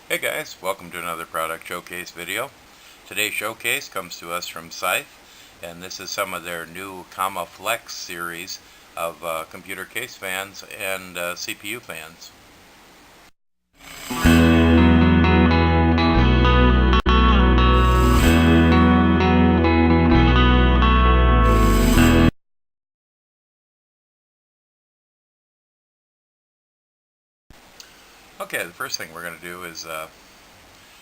Hey guys, welcome to another product showcase video. Today's showcase comes to us from Scythe, and this is some of their new Kama-Flex series of computer case fans and CPU fans. Okay, the first thing we're going to do is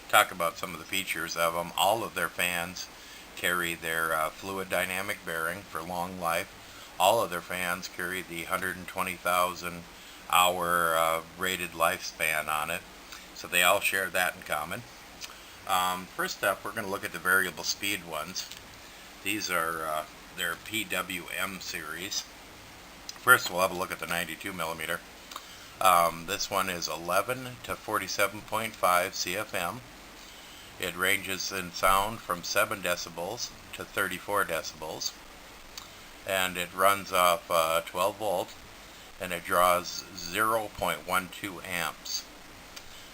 talk about some of the features of them. All of their fans carry their fluid dynamic bearing for long life. All of their fans carry the 120,000 hour rated lifespan on it, so they all share that in common. First up, we're going to look at the variable speed ones. These are their PWM series. First, we'll have a look at the 92mm. This one is 11 to 47.5 CFM. It ranges in sound from 7 decibels to 34 decibels. And it runs off 12 volt, and it draws 0.12 amps.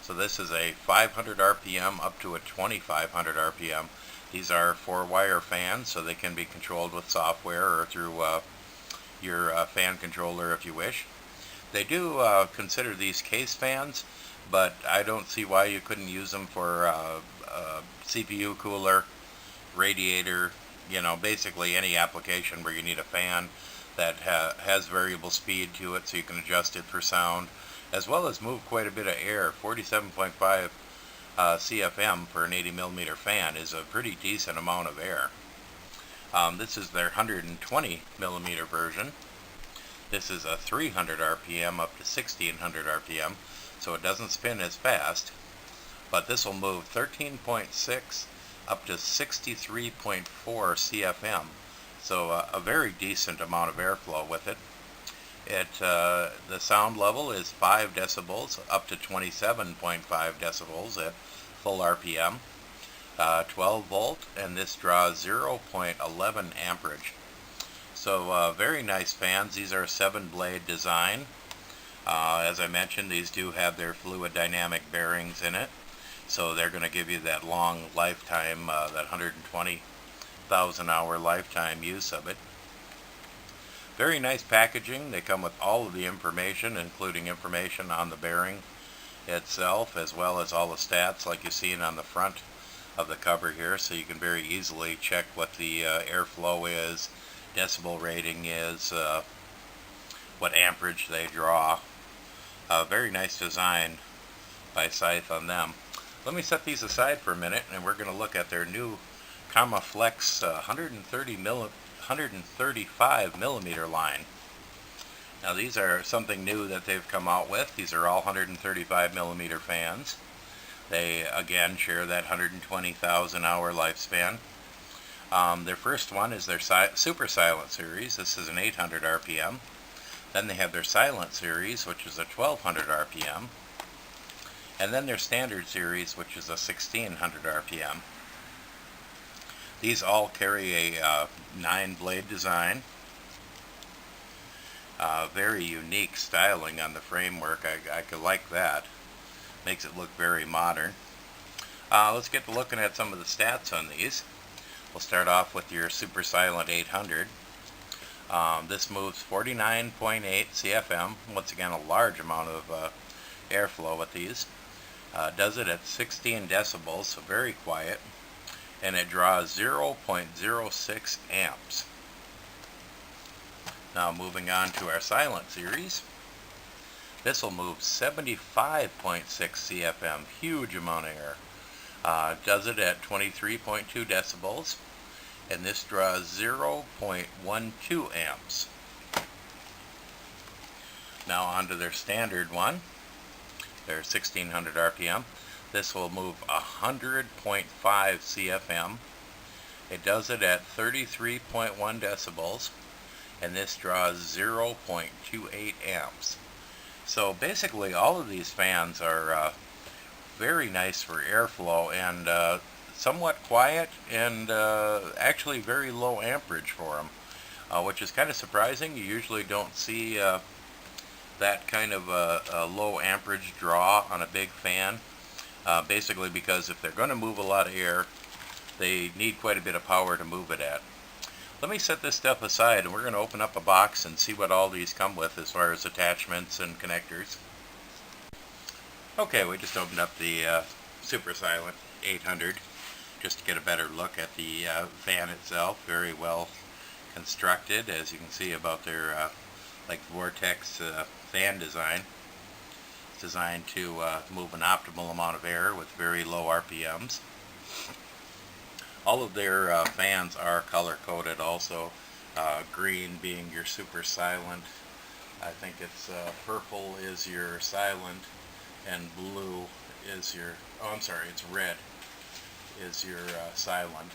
So this is a 500 RPM up to a 2500 RPM. These are 4-wire fans, so they can be controlled with software or through your fan controller if you wish. They do consider these case fans, but I don't see why you couldn't use them for CPU cooler, radiator, basically any application where you need a fan that has variable speed to it so you can adjust it for sound, as well as move quite a bit of air. 47.5 CFM for an 80mm fan is a pretty decent amount of air. This is their 120mm version. This is a 300 RPM up to 1600 RPM, so it doesn't spin as fast, but this will move 13.6 up to 63.4 CFM, so a very decent amount of airflow with it. The sound level is 5 decibels up to 27.5 decibels at full RPM, 12 volt, and this draws 0.11 amperage. So very nice fans. These are a 7-blade design. As I mentioned, these do have their fluid dynamic bearings in it, so they're going to give you that long lifetime, that 120,000 hour lifetime use of it. Very nice packaging. They come with all of the information, including information on the bearing itself, as well as all the stats like you see on the front of the cover here, so you can very easily check what the airflow is, decibel rating is, what amperage they draw. Very nice design by Scythe on them. Let me set these aside for a minute, and we're going to look at their new Kama-Flex 135mm line. Now these are something new that they've come out with. These are all 135mm fans. They again share that 120,000 hour lifespan. Their first one is their super silent series. This is an 800 RPM. Then they have their silent series, which is a 1200 RPM. And then their standard series, which is a 1600 RPM. These all carry a 9-blade design. Very unique styling on the framework. I could like that. Makes it look very modern. Let's get to looking at some of the stats on these. We'll start off with your super silent 800. This moves 49.8 CFM. Once again, a large amount of airflow with these. Does it at 16 decibels, so very quiet. And it draws 0.06 amps. Now moving on to our silent series. This will move 75.6 CFM. Huge amount of air. Does it at 23.2 decibels, and this draws 0.12 amps. Now onto their standard one, their 1600 RPM. This will move 100.5 CFM. It does it at 33.1 decibels, and this draws 0.28 amps. So basically all of these fans are very nice for airflow, and somewhat quiet, and actually very low amperage for them, which is kind of surprising. You usually don't see that kind of a low amperage draw on a big fan. basically because if they're going to move a lot of air, they need quite a bit of power to move it at. Let me set this stuff aside and we're going to open up a box and see what all these come with as far as attachments and connectors. Okay, we just opened up the Super Silent 800 just to get a better look at the fan itself. Very well constructed, as you can see about their like vortex fan design. It's designed to move an optimal amount of air with very low RPMs. All of their fans are color coded also, green being your super silent. I think it's purple is your silent, and blue is your, it's red is your silent,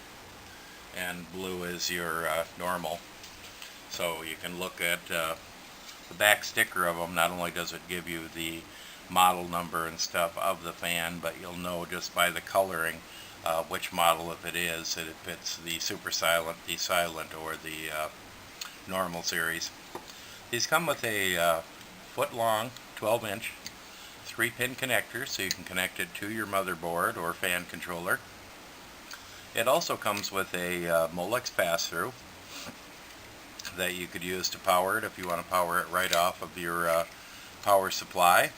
and blue is your normal. So you can look at the back sticker of them. Not only does it give you the model number and stuff of the fan, but you'll know just by the coloring which model, if it is, that if it's the super silent, the silent, or the normal series. These come with a foot long 12-inch 3-pin connector, so you can connect it to your motherboard or fan controller. It also comes with a Molex pass-through that you could use to power it if you want to power it right off of your power supply.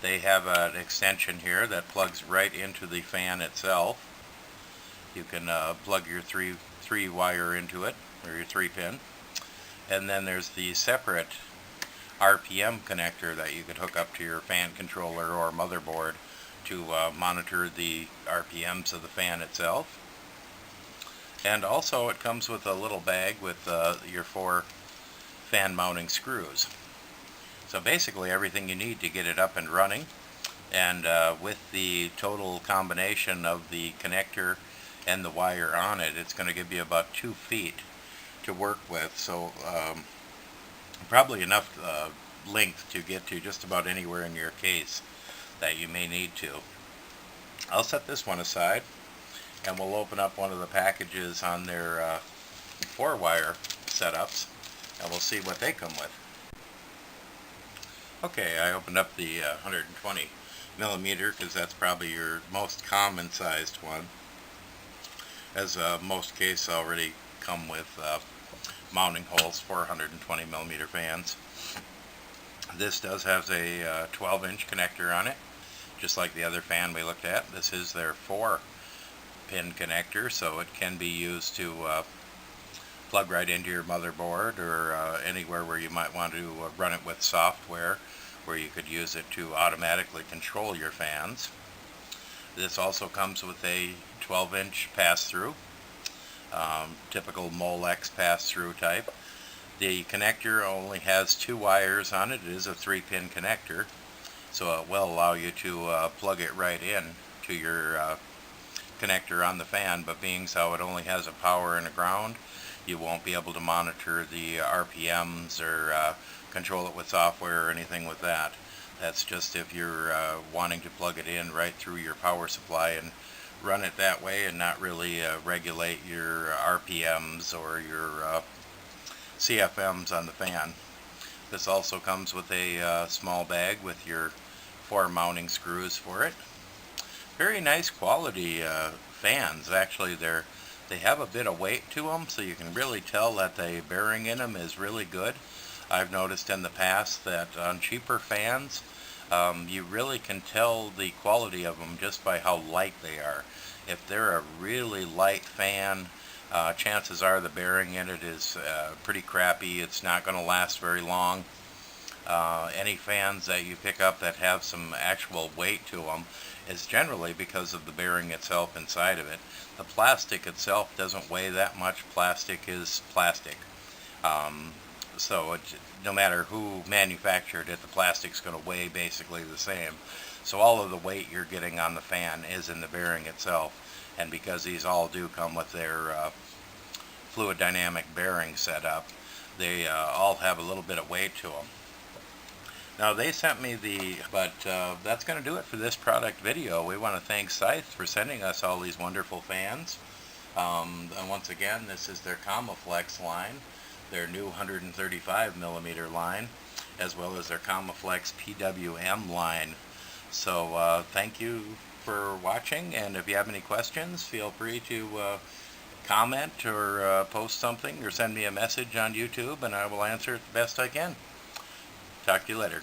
They have an extension here that plugs right into the fan itself. You can plug your three wire into it, or your 3-pin. And then there's the separate RPM connector that you could hook up to your fan controller or motherboard to monitor the RPMs of the fan itself. And also it comes with a little bag with your 4 fan mounting screws. So basically everything you need to get it up and running, and with the total combination of the connector and the wire on it, it's going to give you about 2 feet to work with. So probably enough length to get to just about anywhere in your case that you may need to. I'll set this one aside and we'll open up one of the packages on their 4-wire setups and we'll see what they come with. Okay, I opened up the 120mm because that's probably your most common sized one, as most cases already come with mounting holes for 120mm fans. This does have a 12-inch connector on it, just like the other fan we looked at. This is their 4-pin connector, so it can be used to plug right into your motherboard or anywhere where you might want to run it with software, where you could use it to automatically control your fans. This also comes with a 12-inch pass-through, typical Molex pass-through type. The connector only has 2 wires on it. It is a 3-pin connector, so it will allow you to plug it right in to your connector on the fan, but being so it only has a power and a ground, you won't be able to monitor the RPMs or control it with software or anything with that. That's just if you're wanting to plug it in right through your power supply and run it that way and not really regulate your RPMs or your CFMs on the fan. This also comes with a small bag with your 4 mounting screws for it. Very nice quality fans. Actually, they have a bit of weight to them, so you can really tell that the bearing in them is really good. I've noticed in the past that on cheaper fans, you really can tell the quality of them just by how light they are. If they're a really light fan, chances are the bearing in it is pretty crappy. It's not going to last very long. Any fans that you pick up that have some actual weight to them is generally because of the bearing itself inside of it. The plastic itself doesn't weigh that much. Plastic is plastic. So no matter who manufactured it, the plastic's going to weigh basically the same. So all of the weight you're getting on the fan is in the bearing itself. And because these all do come with their fluid dynamic bearing setup, they all have a little bit of weight to them. Now they sent me but that's going to do it for this product video. We want to thank Scythe for sending us all these wonderful fans. And once again, this is their Kama-Flex line, their new 135mm line, as well as their Kama-Flex PWM line. So thank you for watching, and if you have any questions, feel free to comment or post something or send me a message on YouTube, and I will answer it the best I can. Talk to you later.